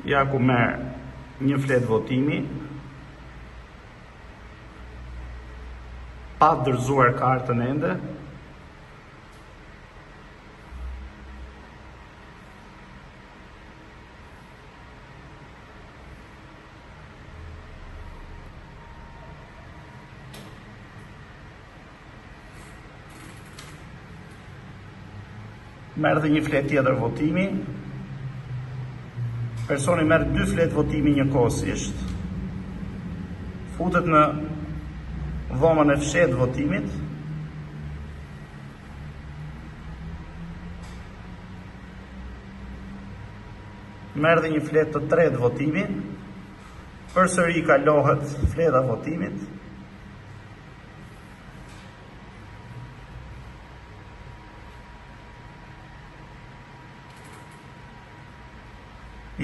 Ja ku merr një fletë votimi, pa dorëzuar kartën ende. Merr dhe një fletë tjetër votimi. Personi merr 2 fletë votimi njëkohësisht. Futet në dhomën e fshehtë votimit. Merr dhe një fletë të tretë votimi. Përsëri kalohet fleta votimit.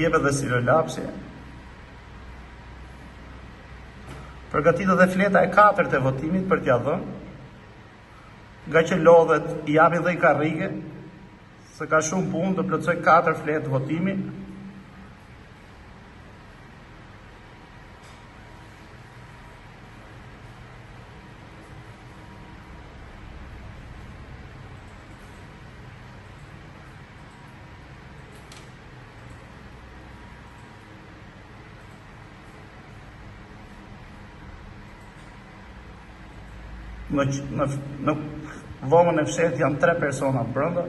Jepet dhe silolapsi. Përgatitet dhe fleta e 4 e votimit për t'ia dhënë. Nga që lodhet, i japi dhe i karrige, se ka shumë punë të plotësoj 4 fletë votimi. Në dhomën e fshehtë janë 3 persona brenda.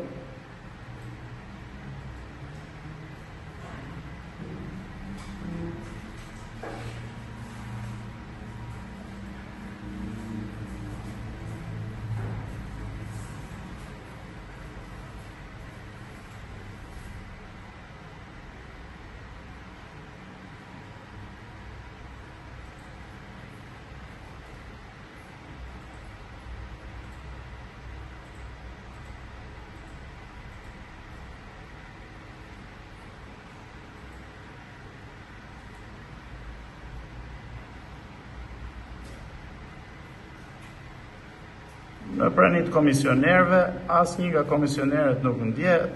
Në pranit komisionerve, asnjë nga komisionerët nuk ndjehet.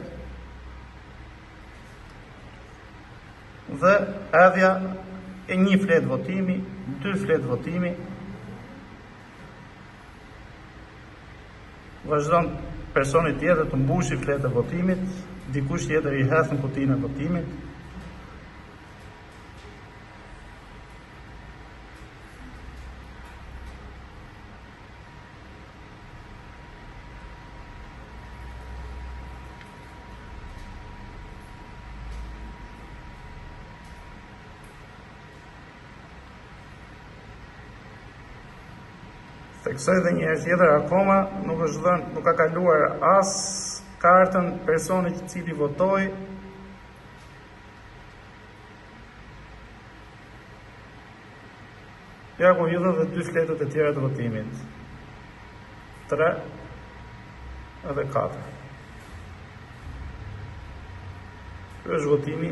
Dhe hedhja e 1 fletë votimi, 2 fletë votimi. Vazhdon personi tjetër të mbushi fletë e votimit, dikush tjetër i hedh në kutinë e votimit. Theksoj dhe një herë tjetër, akoma nuk ka kaluar as kartën personit i cili votoi. Ja ku hidhen dhe 2 fletët e tjera të votimit. 3 edhe 4. Ky është votimi